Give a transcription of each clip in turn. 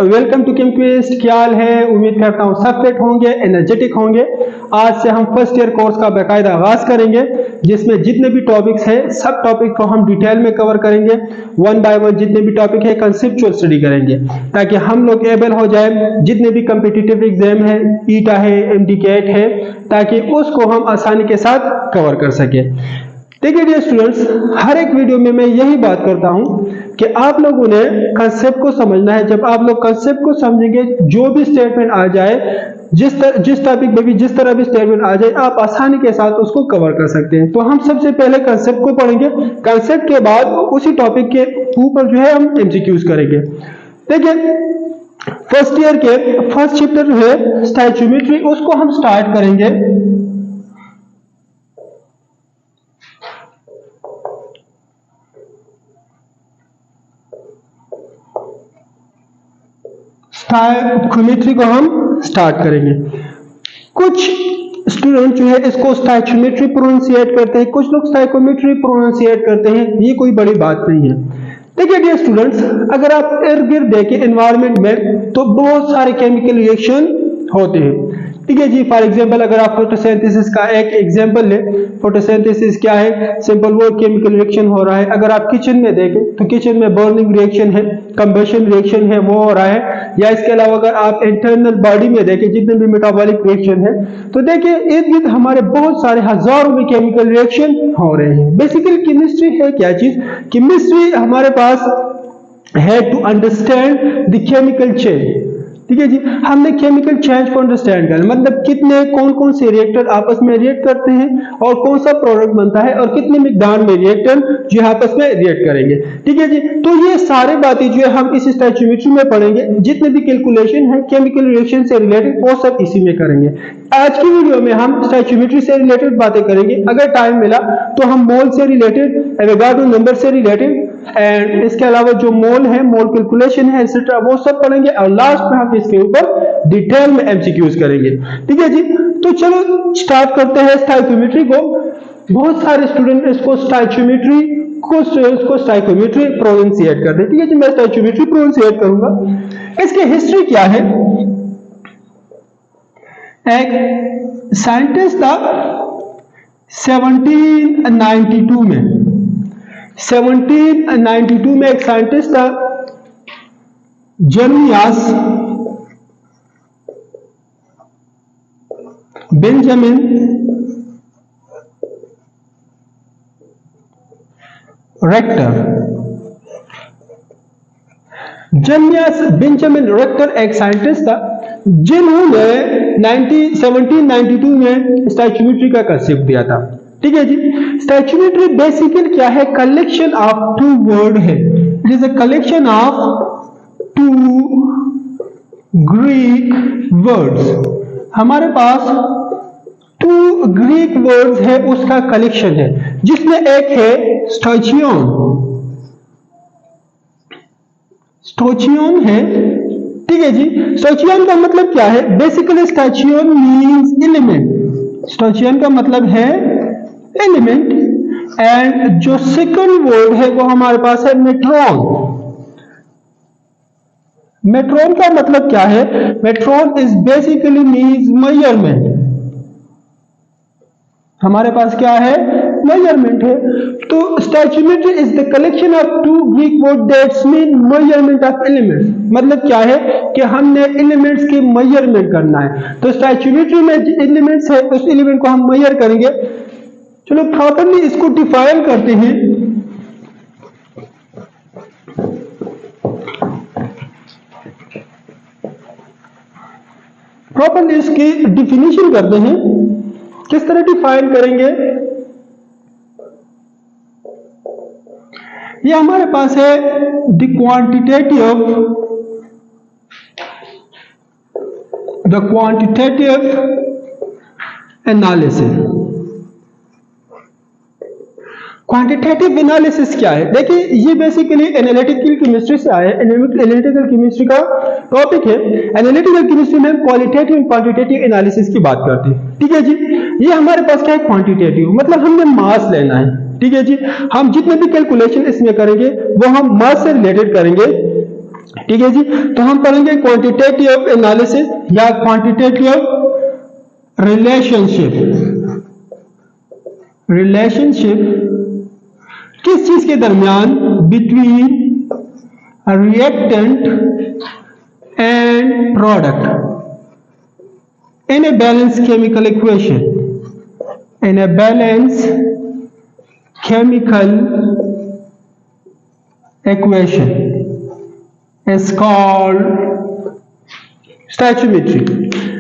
Welcome to केमक्विस्ट। क्या हाल है? उम्मीद करता हूँ सब फिट होंगे, एनर्जेटिक होंगे। आज से हम फर्स्ट ईयर कोर्स का बाकायदा आगाज करेंगे, जिसमें जितने भी टॉपिक्स हैं सब टॉपिक को हम डिटेल में कवर करेंगे। वन बाय वन जितने भी टॉपिक है कंसेप्चुअल स्टडी करेंगे, ताकि हम लोग एबल हो जाए जितने भी कम्पिटिटिव एग्जाम है, ईटा है, एमडीकेट है, ताकि उसको हम आसानी के साथ कवर कर सके। देखिए डियर स्टूडेंट्स, हर एक वीडियो में मैं यही बात करता हूं कि आप लोगों ने कंसेप्ट को समझना है। जब आप लोग कंसेप्ट को समझेंगे, जो भी स्टेटमेंट आ जाए, जिस टॉपिक में भी जिस तरह भी स्टेटमेंट आ जाए, आप आसानी के साथ उसको कवर कर सकते हैं। तो हम सबसे पहले कंसेप्ट को पढ़ेंगे, कंसेप्ट के बाद उसी टॉपिक के ऊपर जो है हम एमसीक्यूज करेंगे। देखिए फर्स्ट ईयर के फर्स्ट चैप्टर जो है स्टोइचियोमेट्री, उसको हम स्टार्ट करेंगे। स्टोइचियोमेट्री को हम स्टार्ट करेंगे। कुछ स्टूडेंट जो है इसको स्टोइचियोमेट्री प्रोनाउंसिएट करते हैं, कुछ लोग स्टोइकोमेट्री प्रोनाउंसिएट करते हैं। ये कोई बड़ी बात नहीं है। देखिए डियर स्टूडेंट्स, अगर आप इर्द गिर्द देखें एनवायरनमेंट में, तो बहुत सारे केमिकल रिएक्शन होते हैं। ठीक है जी। फॉर एग्जांपल अगर आप फोटोसिंथेसिस का एक एग्जांपल ले, फोटोसिंथेसिस क्या है? सिंपल वर्ड, केमिकल रिएक्शन हो रहा है। अगर आप किचन में देखें तो किचन में बर्निंग रिएक्शन है, कंबशन रिएक्शन है, वो हो रहा है। या इसके अलावा अगर आप इंटरनल बॉडी में देखें जितने भी मेटाबॉलिक रिएक्शन है, तो देखिए इर्द गिर्द हमारे बहुत सारे हजारों में केमिकल रिएक्शन हो रहे हैं। बेसिकली केमिस्ट्री है क्या चीज? केमिस्ट्री हमारे पास है to understand the chemical chain. ठीक है जी। हमने केमिकल चेंज को अंडरस्टैंड करना, मतलब कितने कौन कौन से रिएक्टर आपस में रिएक्ट करते हैं और कौन सा प्रोडक्ट बनता है और कितने मिकदार में रिएक्टर जो आपस में रिएक्ट करेंगे। ठीक है जी। तो ये सारी बातें जो है हम इस स्टोइचियोमेट्री में पढ़ेंगे। जितने भी कैलकुलेशन है केमिकल रिएक्शन से रिलेटेड, वो सब इसी में करेंगे। आज की वीडियो में हम स्टोइचियोमेट्री से रिलेटेड बातें करेंगे। अगर टाइम मिला तो हम मोल से रिलेटेड, एवोगाड्रो नंबर से रिलेटेड, एंड इसके अलावा जो मोल है, मोल कैलकुलेशन है, एक्सेट्रा, वो सब पढ़ेंगे। और लास्ट में हम इसके ऊपर डिटेल में एमसीक्यूज करेंगे। ठीक है जी। तो चलो स्टार्ट करते हैं स्टोइचियोमेट्री को। बहुत सारे स्टूडेंट इसको स्टोइचियोमेट्री को स्टोइकोमेट्री प्रोनाउंसिएट करते हैं। ठीक है जी। मैं स्टोइचियोमेट्री प्रोनाउंसिएट करूंगा। इसकी हिस्ट्री क्या है? एक साइंटिस्ट था 1792 में एक साइंटिस्ट था, जर्मियास बेंजामिन रेक्टर। जर्मियास बेंजामिन रेक्टर एक साइंटिस्ट था जिन्होंने 1792 में स्टोइचियोमेट्री का कंसेप्ट दिया था। ठीक है जी। स्टोइचियोमेट्री बेसिकली क्या है? कलेक्शन ऑफ टू वर्ड है। It is a collection of two Greek words. हमारे पास टू ग्रीक वर्ड्स है, उसका कलेक्शन है, जिसमें एक है स्टोइचियन है। ठीक है जी। स्टोइचियन का मतलब क्या है? Basically stoichion means element. Stoichion का मतलब है एलिमेंट। एंड जो सेकंड वर्ड है वो हमारे पास है मेट्रोन। मेट्रोन का मतलब क्या है? Metron is basically means measurement. हमारे पास क्या है? मेजरमेंट है। तो stoichiometry is the collection of two Greek word that's mean measurement of elements. मतलब क्या है कि हमने एलिमेंट्स की मेजरमेंट करना है। तो स्टोइचियोमेट्री में जो एलिमेंट्स है उस एलिमेंट को हम मेजर करेंगे। चलो प्रॉपर्ली इसको डिफाइन करते हैं। प्रॉपर्ली इसकी डिफिनेशन करते हैं। किस तरह डिफाइन करेंगे? ये हमारे पास है the quantitative analysis. Quantitative analysis क्या है? देखिए ये बेसिकली एनालिटिकल केमिस्ट्री से आया है। एनालिटिकल केमिस्ट्री का टॉपिक है। एनालिटिकल केमिस्ट्री में क्वालिटेटिव और क्वांटिटेटिव एनालिसिस की बात करते हैं। ठीक है जी। ये हमारे पास क्या है? क्वांटिटेटिव, मतलब हमने मास लेना है। ठीक है जी। हम जितने भी कैलकुलेशन इसमें करेंगे वो हम मास से रिलेटेड करेंगे। ठीक है जी। तो हम पढ़ेंगे क्वांटिटेटिव एनालिसिस या क्वांटिटेटिव रिलेशनशिप किस चीज के दरमियान, between reactant and product in a balance chemical equation, in a balance chemical equation is called stoichiometry.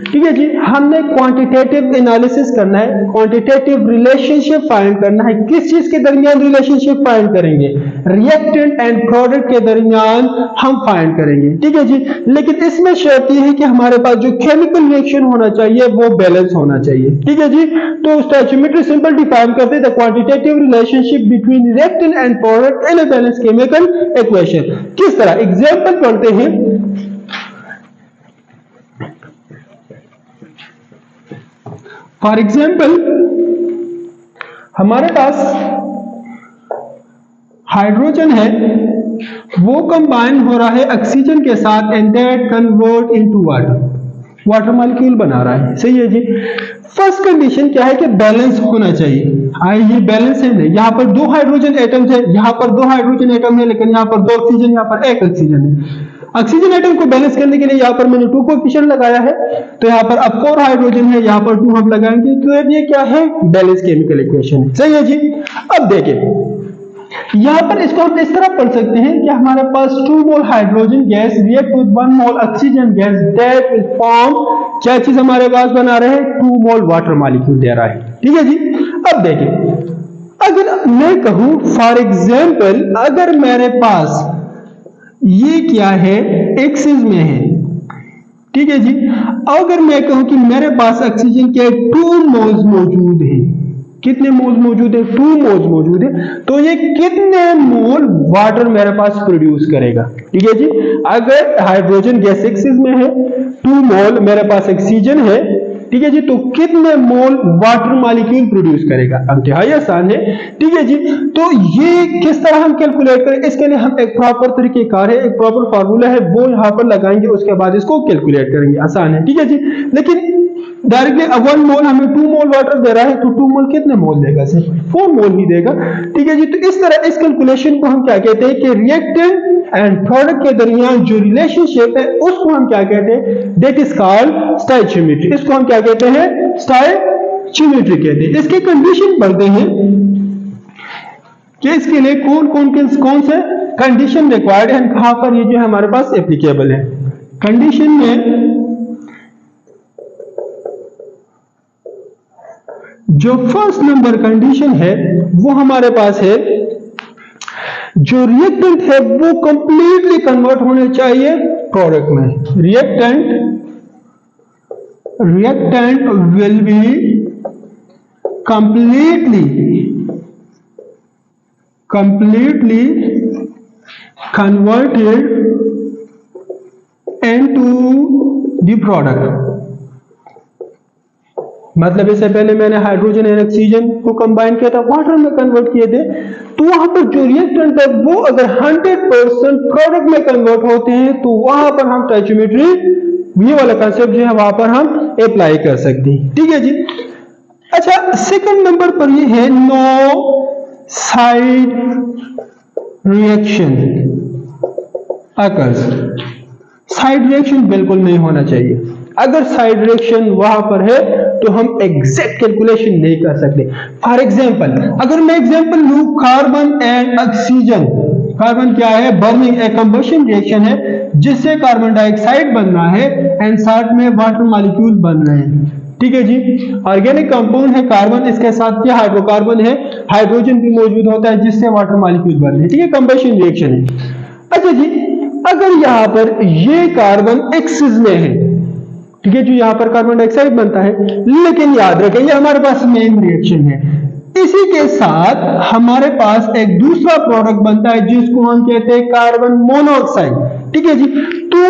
ठीक है जी। हमने क्वांटिटेटिव एनालिसिस करना है, क्वांटिटेटिव रिलेशनशिप फाइंड करना है। किस चीज के दरमियान रिलेशनशिप फाइंड करेंगे? रिएक्टेंट एंड प्रोडक्ट के दरमियान हम फाइंड करेंगे। ठीक है जी। लेकिन इसमें शर्त यह है कि हमारे पास जो केमिकल रिएक्शन होना चाहिए वो बैलेंस होना चाहिए। ठीक है जी। तो स्टोइचियोमेट्री सिंपल डिफाइन करते हैं the quantitative relationship between reactant and product in a balance chemical equation. किस तरह? एग्जांपल पढ़ते हैं। फॉर एग्जाम्पल, हमारे पास हाइड्रोजन है, वो कंबाइन हो रहा है ऑक्सीजन के साथ and that convert into water molecule बना रहा है। सही है जी। फर्स्ट कंडीशन क्या है कि बैलेंस होना चाहिए। ये बैलेंस है नहीं, यहां पर दो हाइड्रोजन एटम्स है, यहां पर दो हाइड्रोजन एटम है, लेकिन यहां पर दो ऑक्सीजन, यहां पर एक ऑक्सीजन है। ऑक्सीजन एटम को बैलेंस करने के लिए यहां पर मैंने 2 कोएफिशिएंट लगाया है, तो यहां पर अब 4 हाइड्रोजन है, यहां पर 2 हम लगाएंगे, तो ये क्या है? बैलेंस केमिकल इक्वेशन है। सही है जी। अब देखिए, यहां पर इसको हम इस तरह पढ़ सकते हैं कि हमारे पास 2 मोल hydrogen gas react with 1 mole oxygen gas that will form, क्या चीज हमारे पास बना रहे हैं? 2 मोल वाटर मॉलिक्यूल दे रहा है। ठीक है जी। अब देखिए, अगर मैं कहूं फॉर एग्जाम्पल, अगर मेरे पास ये क्या है? एक्सिस में है। ठीक है जी। अगर मैं कहूं कि मेरे पास ऑक्सीजन के 2 मोल्स मौजूद हैं, कितने मोल्स मौजूद है? 2 मोल्स मौजूद है, तो ये कितने मोल वाटर मेरे पास प्रोड्यूस करेगा? ठीक है जी। अगर हाइड्रोजन गैस एक्सिस में है, 2 मोल मेरे पास ऑक्सीजन है, ठीक है जी, तो कितने मोल वाटर मॉलिक्यूल प्रोड्यूस करेगा? इंतहाई आसान है। ठीक है जी। तो ये किस तरह हम कैलकुलेट करें? इसके लिए हम एक प्रॉपर तरीकेकार है, एक प्रॉपर फार्मूला है, वो यहां पर लगाएंगे, उसके बाद इसको कैलकुलेट करेंगे। आसान है। ठीक है जी। लेकिन डायरेक्टली 1 मोल हमें 2 मोल वाटर दे रहा है, तो 2 मोल कितने मोल देगा? सिर्फ 4 मोल ही देगा। ठीक है जी। तो इस तरह इस कैलकुलेशन को हम क्या कहते हैं कि रिएक्टेंट एंड प्रोडक्ट के दरमियान जो रिलेशनशिप है उसको हम क्या कहते हैं? That is called stoichiometry. इसको हम क्या कहते हैं? स्टोइचियोमेट्री कहते हैं। इसकी कंडीशन पढ़ते हैं कि इसके लिए कौन से कंडीशन रिक्वायर्ड है, कहां पर ये जो हमारे पास एप्लीकेबल है। कंडीशन में जो फर्स्ट नंबर कंडीशन है वो हमारे पास है, जो रिएक्टेंट है वो कंप्लीटली कन्वर्ट होने चाहिए प्रोडक्ट में। Reactant will be completely converted into the product। मतलब इससे पहले मैंने हाइड्रोजन और ऑक्सीजन को कंबाइन किया था, वाटर में कन्वर्ट किए थे, तो वहां पर जो रिएक्टेंट है वो अगर 100% प्रोडक्ट में कन्वर्ट होते हैं तो वहां पर हम स्टोइचियोमेट्री, ये वाला कंसेप्ट जो है वहां पर हम अप्लाई कर सकते हैं। ठीक है जी। अच्छा, सेकंड नंबर पर ये है no side reaction occurs. Side reaction बिल्कुल नहीं होना चाहिए। अगर साइड रिएक्शन वहां पर है तो हम एग्जैक्ट कैलकुलेशन नहीं कर सकते। फॉर एग्जांपल, अगर मैं एग्जांपल लूं कार्बन एंड ऑक्सीजन, कार्बन क्या है? बर्निंग, एक कंबशन रिएक्शन है जिससे कार्बन डाइऑक्साइड बन रहा है एंड साथ में वाटर मॉलिक्यूल बन रहे हैं। ठीक है जी। ऑर्गेनिक कंपाउंड है कार्बन, इसके साथ क्या हाइड्रोकार्बन है, हाइड्रोजन भी मौजूद होता है जिससे वाटर मॉलिक्यूल बन रहे हैं। ठीक है, कंबशन रिएक्शन है। अच्छा जी, अगर यहां पर ये कार्बन एक्सिस में है, ठीक है, जो यहां पर कार्बन डाइऑक्साइड बनता है, लेकिन याद रखें ये हमारे पास मेन रिएक्शन है, इसी के साथ हमारे पास एक दूसरा प्रोडक्ट बनता है जिसको हम कहते हैं कार्बन मोनोऑक्साइड। ठीक है जी। तो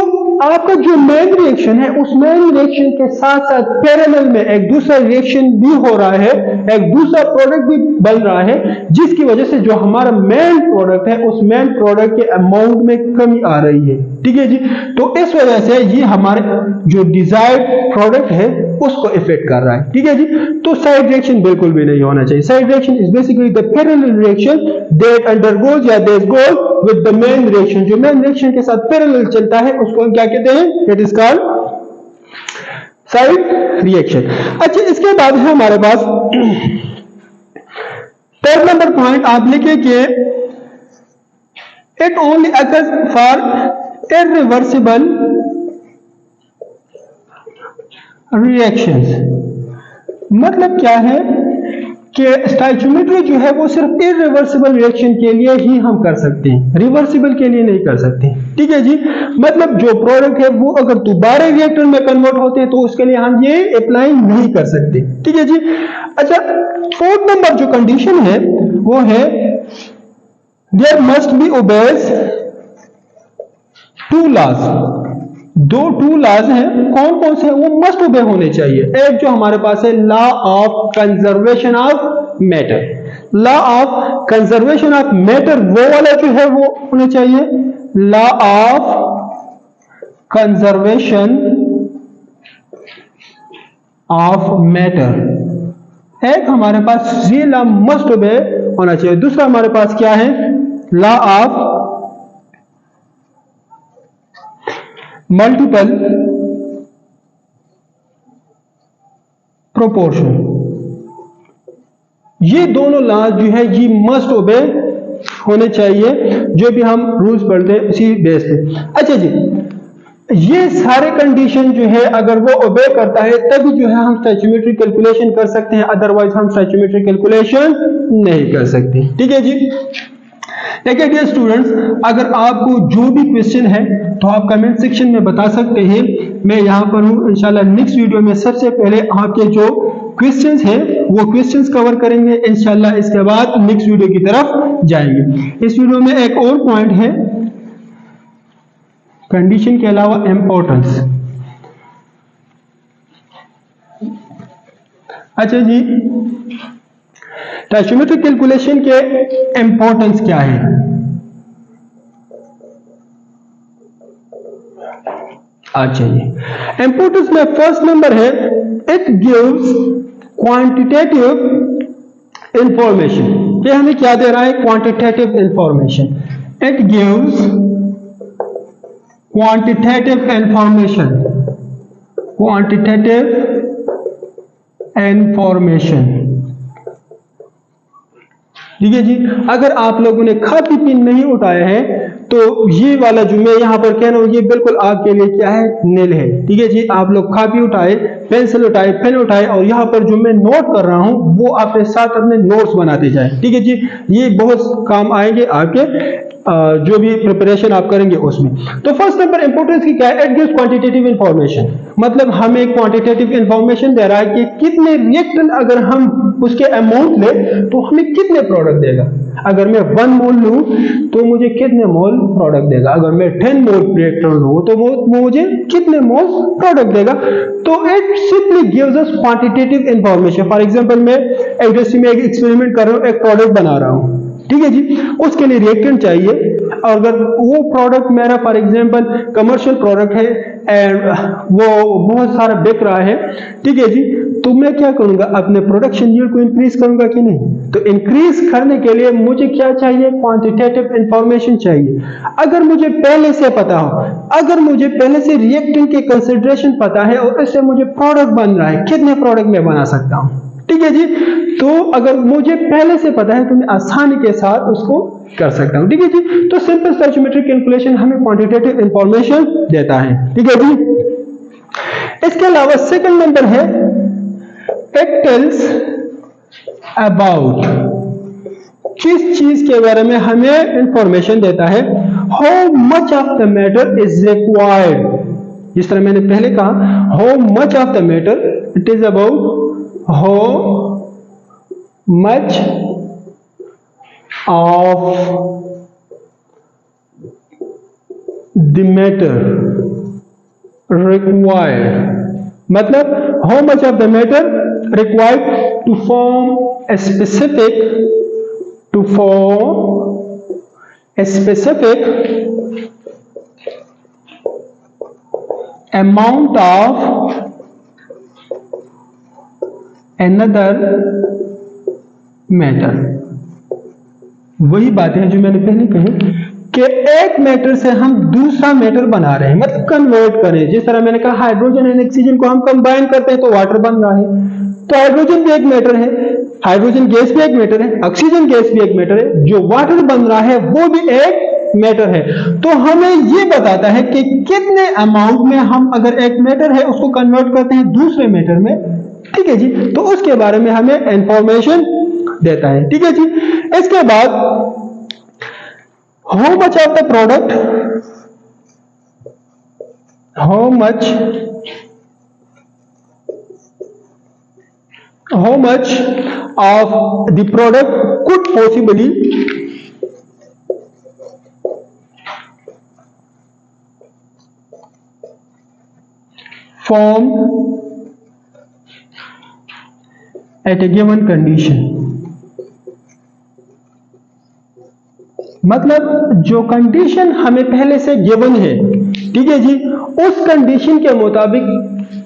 आपका जो मेन रिएक्शन है उस मेन रिएक्शन के साथ साथ पैरेलल में एक दूसरा रिएक्शन भी हो रहा है, एक दूसरा प्रोडक्ट भी बन रहा है, जिसकी वजह से जो हमारा मेन प्रोडक्ट है उस मेन प्रोडक्ट के अमाउंट में कमी आ रही है। ठीक है जी, तो इस वजह से ये हमारे जो डिजायर्ड प्रोडक्ट है उसको इफेक्ट कर रहा है। ठीक है जी, तो साइड रिएक्शन बिल्कुल भी नहीं होना चाहिए। Side reaction is basically the parallel reaction that undergoes या that goes with the main reaction. जो मेन रिएक्शन के साथ पैरेलल चलता है उसको हम क्या कहते हैं? It is called side reaction. अच्छा, इसके बाद है हमारे पास 3rd नंबर पॉइंट आप लिखिए कि it only occurs for irreversible reactions. मतलब क्या है कि स्टोइचियोमेट्री जो है वो सिर्फ इरिवर्सिबल रिएक्शन के लिए ही हम कर सकते हैं, रिवर्सिबल के लिए नहीं कर सकते। ठीक है जी, मतलब जो प्रोडक्ट है वो अगर दोबारा रिएक्टर में कन्वर्ट होते हैं तो उसके लिए हम ये अप्लाई नहीं कर सकते। ठीक है जी। अच्छा, 4th नंबर जो कंडीशन है वो है there must be obeys 2 laws. Two laws हैं, कौन कौन से? वो मस्ट ओबे होने चाहिए। एक जो हमारे पास है law of conservation of matter. Law of conservation of matter वो वाला जो है वो होना चाहिए, law of conservation of matter. एक हमारे पास ये लॉ मस्ट ओबे होना चाहिए। दूसरा हमारे पास क्या है? Law of multiple proportion. ये दोनों लॉज जो है ये मस्ट ओबे होने चाहिए, जो भी हम रूल्स पढ़ते हैं उसी बेस पे। अच्छा जी, ये सारे कंडीशन जो है अगर वो ओबे करता है तभी जो है हम स्टोइचियोमेट्री कैलकुलेशन कर सकते हैं, अदरवाइज हम स्टोइचियोमेट्री कैलकुलेशन नहीं कर सकते। ठीक है जी। देखिए डियर स्टूडेंट्स, अगर आपको जो भी क्वेश्चन है तो आप कमेंट सेक्शन में बता सकते हैं। मैं यहाँ पर हूँ, इंशाल्लाह नेक्स्ट वीडियो में सबसे पहले आपके जो क्वेश्चंस हैं वो क्वेश्चंस कवर करेंगे इंशाल्लाह। इसके बाद नेक्स्ट वीडियो की तरफ जाएंगे। इस वीडियो में एक और पॉइंट है कंडीशन के अलावा इंपॉर्टेंस। अच्छा जी, स्टोइचियोमेट्रिक कैलकुलेशन के इंपॉर्टेंस क्या है? अच्छा जी, इंपॉर्टेंस में फर्स्ट नंबर है इट गिव्स क्वांटिटेटिव इंफॉर्मेशन। ये हमें क्या दे रहा है? Quantitative information. It gives quantitative information, quantitative information. ठीक है जी, अगर आप लोगों ने कॉपी पेन नहीं उठाया है तो ये वाला जो मैं यहाँ पर कह रहा हूँ ये बिल्कुल आपके लिए क्या है? नील है। ठीक है जी, आप लोग कॉपी उठाए, पेंसिल उठाए, पेन उठाए और यहाँ पर जो मैं नोट कर रहा हूँ वो अपने साथ अपने नोट्स बनाते जाए। ठीक है जी, ये बहुत काम आएंगे आपके जो भी प्रिपरेशन आप करेंगे उसमें। तो फर्स्ट नंबर इंपॉर्टेंस की क्या है? It gives quantitative information. मतलब हमें क्वांटिटेटिव इंफॉर्मेशन दे रहा है कि कितने रिएक्टेंट अगर हम उसके अमाउंट ले तो हमें कितने प्रोडक्ट देगा। अगर मैं 1 मोल लूं तो मुझे कितने मोल प्रोडक्ट देगा, अगर मैं 10 मोल रिएक्टेंट लूं तो वो मुझे कितने मोल प्रोडक्ट देगा। तो it simply gives us quantitative information. For example मैं इंडस्ट्री में एक एक्सपेरिमेंट कर रहा हूं, एक प्रोडक्ट बना रहा हूं। ठीक है जी, उसके लिए रिएक्टेंट चाहिए और अगर वो प्रोडक्ट मेरा फॉर एग्जांपल कमर्शियल प्रोडक्ट है एंड वो बहुत सारा बिक रहा है, ठीक है जी, तो मैं क्या करूंगा? अपने प्रोडक्शन यील्ड को इंक्रीज करूंगा कि नहीं? तो इंक्रीज करने के लिए मुझे क्या चाहिए? क्वांटिटेटिव इंफॉर्मेशन चाहिए। अगर मुझे पहले से पता हो, अगर मुझे पहले से रिएक्टेंट के कंसिडरेशन पता है और इससे मुझे प्रोडक्ट बन रहा है, कितने प्रोडक्ट मैं बना सकता हूं। ठीक है जी, तो अगर मुझे पहले से पता है तो मैं आसानी के साथ उसको कर सकता हूं। ठीक है जी, तो सिंपल स्टोइचियोमेट्रिक कैलकुलेशन हमें क्वांटिटेटिव इंफॉर्मेशन देता है। ठीक है जी, इसके अलावा सेकंड नंबर है इट टेल्स अबाउट, किस चीज के बारे में हमें इंफॉर्मेशन देता है? How much of the matter is required. जिस तरह मैंने पहले कहा, how much of the matter, it is about how much of the matter required, मतलब how much of the matter required to form a specific amount of another matter। वही बात है जो मैंने पहले कही कि एक मैटर से हम दूसरा मैटर बना रहे हैं, मतलब कन्वर्ट करें। जिस तरह मैंने कहा हाइड्रोजन एंड ऑक्सीजन को हम कंबाइन करते हैं तो वाटर बन रहा है, तो हाइड्रोजन भी एक मैटर है, हाइड्रोजन गैस भी एक मैटर है, ऑक्सीजन गैस भी एक मैटर है, जो वाटर बन रहा है वो भी एक मैटर है। तो हमें ये बताता है कि कितने अमाउंट में हम अगर एक मैटर है उसको कन्वर्ट करते हैं दूसरे मैटर में, ठीक है जी, तो उसके बारे में हमें इंफॉर्मेशन देता है, ठीक है जी। इसके बाद how much of the product, how much of the product could possibly form at a given condition, मतलब जो कंडीशन हमें पहले से गिवन है, ठीक है जी, उस कंडीशन के मुताबिक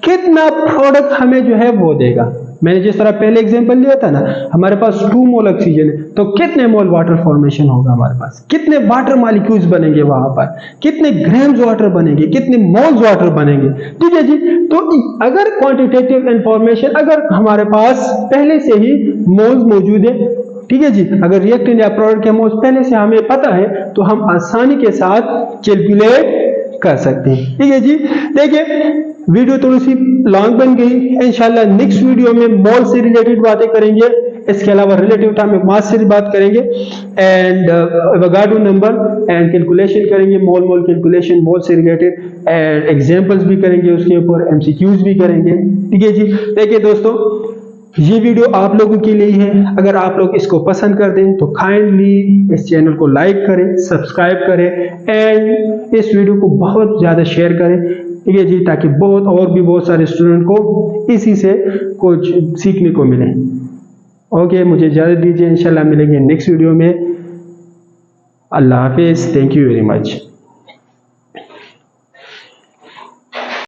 कितना प्रोडक्ट हमें जो है वो देगा। मैंने जिस तरह पहले एग्जांपल लिया था ना, हमारे पास 2 मोल ऑक्सीजन है तो कितने मोल वाटर फॉर्मेशन होगा हमारे पास, कितने वाटर मॉलिक्यूल्स बनेंगे वहां पर, कितने ग्राम्स वाटर बनेंगे, कितने मोल्स वाटर बनेंगे, ठीक है जी। तो अगर क्वांटिटेटिव इंफॉर्मेशन अगर हमारे पास पहले से ही मोल्स मौजूद है, ठीक है जी, अगर रिएक्टेंट या प्रोडक्ट के मोल्स पहले से हमें पता है तो हम आसानी के साथ कैलकुलेट कर सकते हैं, ठीक है जी। देखिए वीडियो थोड़ी सी लॉन्ग बन गई, इंशाल्लाह नेक्स्ट वीडियो में मोल से रिलेटेड बातें करेंगे, इसके अलावा रिलेटिव टाइम मास से बात करेंगे and Avogadro number and calculation करेंगे, मोल कैलकुलेशन मोल से रिलेटेड एंड एग्जांपल्स भी करेंगे, उसके ऊपर एमसीक्यूज भी करेंगे, ठीक है जी। देखिए दोस्तों ये वीडियो आप लोगों के लिए है, अगर आप लोग इसको पसंद कर दें तो काइंडली इस चैनल को लाइक करें, सब्सक्राइब करें एंड इस वीडियो को बहुत ज़्यादा शेयर करें, ठीक है जी, ताकि बहुत सारे स्टूडेंट को इसी से कुछ सीखने को मिले। ओके, मुझे इजाज़त दीजिए, इंशाल्लाह मिलेंगे नेक्स्ट वीडियो में। अल्लाह हाफिज़, थैंक यू वेरी मच।